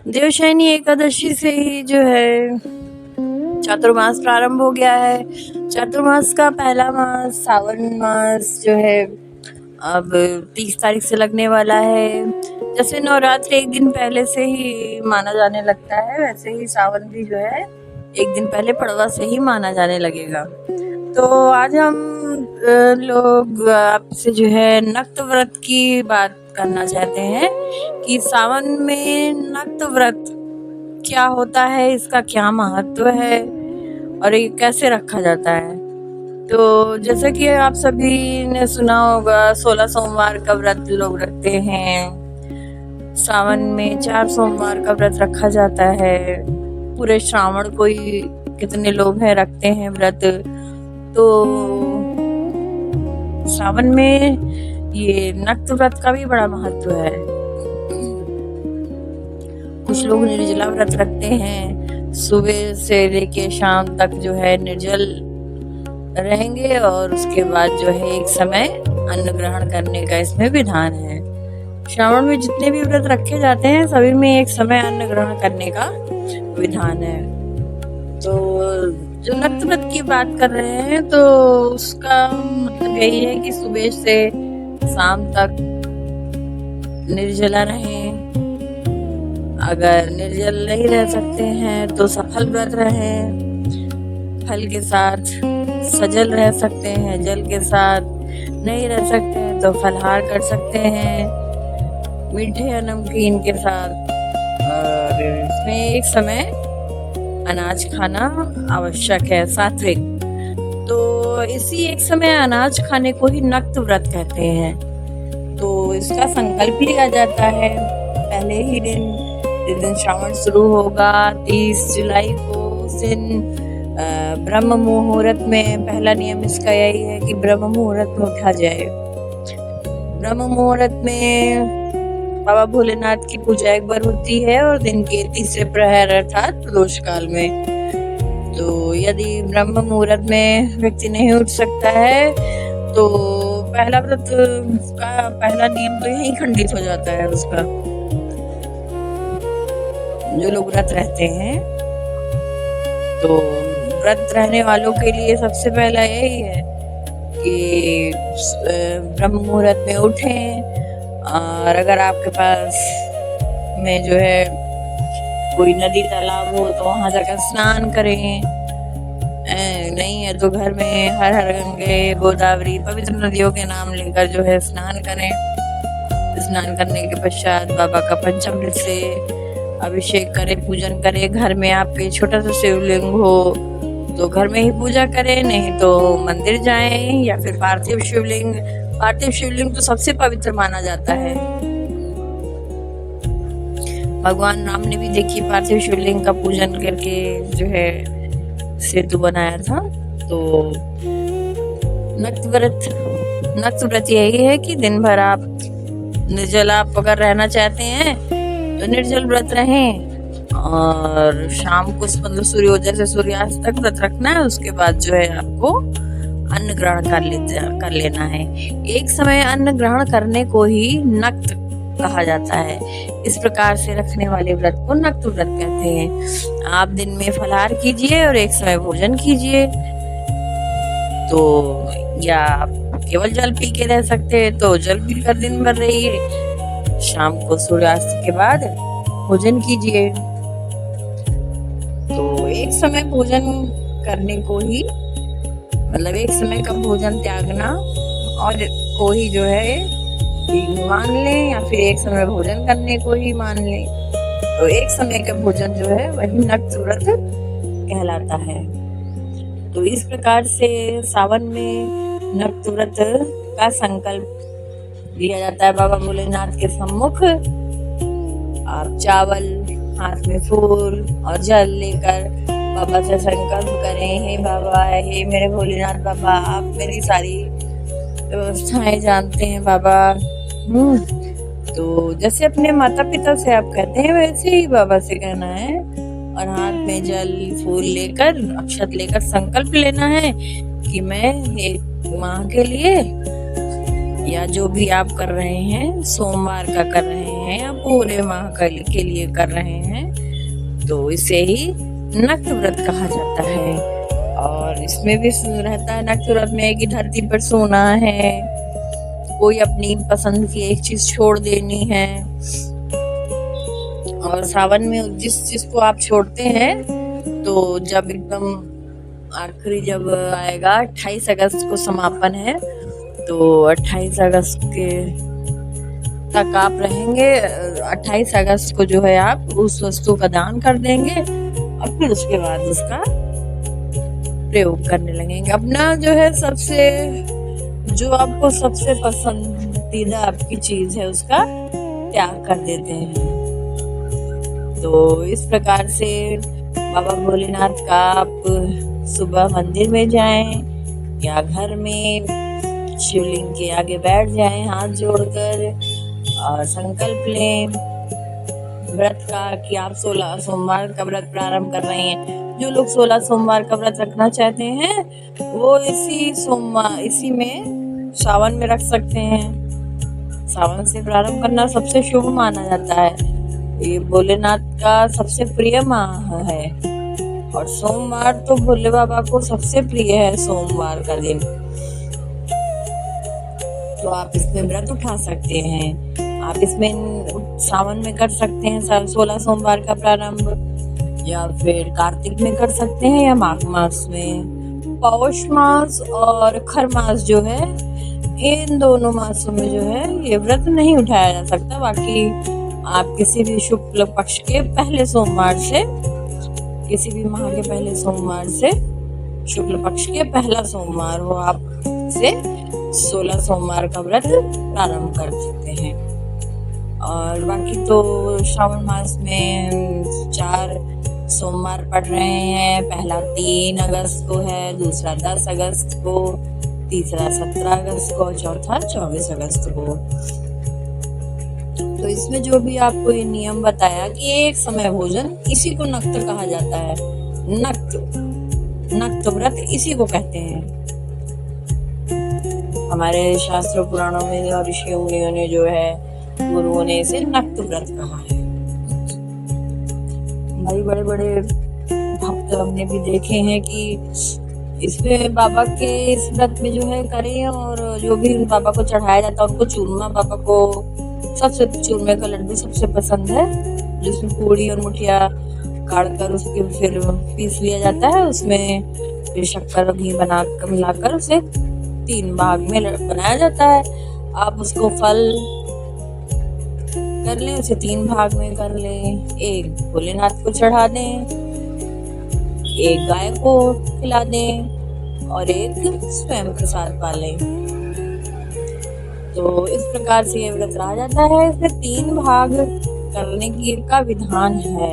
देवशयनी एकादशी से ही जो है चातुर्मास प्रारंभ हो गया है। चातुर्मास का पहला मास सावन मास जो है अब 30 तारीख से लगने वाला है। जैसे नवरात्र एक दिन पहले से ही माना जाने लगता है, वैसे ही सावन भी जो है एक दिन पहले पड़वा से ही माना जाने लगेगा। तो आज हम लोग आपसे जो है नक्त व्रत की बात करना चाहते हैं कि सावन में नक्त व्रत क्या होता है, इसका क्या महत्व है और ये कैसे रखा जाता है। तो जैसा कि आप सभी ने सुना होगा 16 सोमवार का व्रत लोग रखते हैं। सावन में 4 सोमवार का व्रत रखा जाता है। पूरे श्रावण को ही कितने लोग हैं रखते हैं व्रत। तो सावन में ये नक्त व्रत का भी बड़ा महत्व है। कुछ लोग निर्जला व्रत रखते हैं, सुबह से लेके शाम तक जो है निर्जल रहेंगे और उसके बाद जो है एक समय अन्न ग्रहण करने का इसमें विधान है। श्रावण में जितने भी व्रत रखे जाते हैं सभी में एक समय अन्न ग्रहण करने का विधान है। तो जो नक्त व्रत की बात कर रहे हैं तो उसका मतलब यही है कि सुबह से शाम तक निर्जला रहें। अगर निर्जल नहीं रह सकते हैं तो सफल व्रत रहें। फल के साथ सजल रह सकते हैं, जल के साथ नहीं रह सकते हैं तो फलहार कर सकते हैं मीठे या नमकीन के साथ। और इसमें एक समय अनाज खाना आवश्यक है, सात्विक। तो इसी एक समय अनाज खाने को ही नक्त व्रत कहते हैं। तो इसका संकल्प लिया जाता है पहले ही दिन, जिस दिन श्रावण शुरू होगा 30 जुलाई को, उस दिन ब्रह्म मुहूर्त में पहला नियम इसका यही है कि ब्रह्म मुहूर्त में उठा जाए। ब्रह्म मुहूर्त में बाबा भोलेनाथ की पूजा एक बार होती है और दिन के तीसरे प्रहर अर्थात प्रदोष काल में। तो यदि ब्रह्म मुहूर्त में व्यक्ति नहीं उठ सकता है तो पहला व्रत का पहला नियम तो यही खंडित हो जाता है उसका। जो लोग व्रत रहते हैं तो व्रत रहने वालों के लिए सबसे पहला यही है कि ब्रह्म मुहूर्त में उठें। और अगर आपके पास में जो है कोई नदी तालाब हो तो वहां जाकर स्नान करें। नहीं है तो घर में हर हर गंगे गोदावरी पवित्र नदियों के नाम लेकर जो है स्नान करें। स्नान करने के पश्चात बाबा का पंचामृत से अभिषेक करें, पूजन करें। घर में आपके छोटा सा शिवलिंग हो तो घर में ही पूजा करें, नहीं तो मंदिर जाएं या फिर पार्थिव शिवलिंग तो सबसे पवित्र माना जाता है। भगवान राम ने भी देखिए पार्थिव शिवलिंग का पूजन करके जो है सेतु बनाया था। तो नक्त व्रत यही है कि दिन भर आप निर्जल आप अगर रहना चाहते हैं तो निर्जल व्रत रहें और शाम को मतलब सूर्योदय से सूर्यास्त तक व्रत रखना है। उसके बाद जो है आपको अन्न ग्रहण कर लेना है। एक समय अन्न ग्रहण करने को ही नक्त कहा जाता है। इस प्रकार से रखने वाले व्रत को नक्त व्रत कहते हैं। आप दिन में फलाहार कीजिए और एक समय भोजन कीजिए। तो या आप केवल जल पी के रह सकते हैं तो जल पीकर दिन भर रहिए। शाम को सूर्यास्त के बाद भोजन कीजिए। तो एक समय भोजन करने को ही मतलब एक समय का भोजन त्यागना और को ही जो है मान लें या फिर एक समय भोजन करने को ही मान लें। तो एक समय का भोजन जो है वही नक्त व्रत कहलाता है। तो इस प्रकार से सावन में नक्त व्रत का संकल्प लिया जाता है बाबा भोलेनाथ के सम्मुख। आप चावल, हाथ में फूल और जल लेकर बाबा से संकल्प करें, हे बाबा, हे मेरे भोलेनाथ बाबा, आप मेरी सारी व्यवस्थाएं जानते हैं बाबा। तो जैसे अपने माता पिता से आप कहते हैं वैसे ही बाबा से कहना है और हाथ में जल फूल लेकर अक्षत लेकर संकल्प लेना है कि मैं एक माह के लिए या जो भी आप कर रहे हैं सोमवार का कर रहे हैं हैं या पूरे माह के लिए कर रहे हैं, तो इसे ही नक्त व्रत कहा जाता है। और इसमें भी रहता है नक्त व्रत में कि धरती पर सोना है, कोई अपनी पसंद की एक चीज छोड़ देनी है। और सावन में जिस चीज को आप छोड़ते हैं, तो जब एकदम आखिरी जब आएगा 28 अगस्त को समापन है, तो 28 अगस्त के तक आप रहेंगे। 28 अगस्त को जो है आप उस वस्तु का दान कर देंगे और फिर उसके बाद उसका प्रयोग करने लगेंगे। अपना जो है सबसे जो आपको सबसे पसंदीदा आपकी चीज है उसका त्याग कर देते हैं। तो इस प्रकार से बाबा भोलेनाथ का आप सुबह मंदिर में जाएं या घर में शिवलिंग के आगे बैठ जाएं हाथ जोड़कर और संकल्प लें व्रत का कि आप 16 सोमवार का व्रत प्रारंभ कर रहे हैं। जो लोग 16 सोमवार का व्रत रखना चाहते हैं वो इसी में सावन में रख सकते हैं। सावन से प्रारंभ करना सबसे शुभ माना जाता है। ये भोलेनाथ का सबसे प्रिय माह है और सोमवार तो भोले बाबा को सबसे प्रिय है। सोमवार का दिन तो आप इसमें व्रत उठा सकते हैं। आप इसमें सावन में कर सकते हैं 16 सोमवार का प्रारंभ, या फिर कार्तिक में कर सकते हैं या माघ मास में। पौष मास और खर मास जो है, इन दोनों मासों में जो है ये व्रत नहीं उठाया जा सकता। बाकी आप किसी भी शुक्ल पक्ष के पहले सोमवार से, किसी भी माह के पहले सोमवार से, शुक्ल पक्ष के पहला सोमवार हो आप से 16 सोमवार का व्रत प्रारंभ कर सकते हैं। और बाकी तो श्रावण मास में 4 सोमवार पड़ रहे हैं। पहला 3 अगस्त को है, दूसरा 10 अगस्त को, तीसरा 17 अगस्त को, चौथा 24 अगस्त को। तो इसमें जो भी आपको ये नियम बताया कि एक समय भोजन, इसी को नक्त कहा जाता है। नक्त व्रत इसी को कहते हैं। हमारे शास्त्रों पुराणों में और ऋषि मुनियों ने जो है, गुरुओं ने इसे नक्त व्रत कहा है। भाई बड़े बड़े भक्त हमने भी देखे हैं कि इसमें बाबा के इस व्रत में जो है करें, और जो भी बाबा को चढ़ाया जाता है उनको चूरमा, बाबा को सबसे चूरमे का लड्डू सबसे पसंद है, जिसमें पूड़ी और मुठिया काटकर उसके फिर पीस लिया जाता है। उसमें फिर शक्कर घी बनाकर मिलाकर उसे 3 भाग में बनाया जाता है। आप उसको फल कर लें, उसे 3 भाग में कर लें। एक भोलेनाथ को चढ़ा दें, एक गाय को खिला दें और एक स्वयं प्रसाद पा लें। तो इस प्रकार से ये व्रत रहा जाता है। इसमें 3 भाग करने की का विधान है।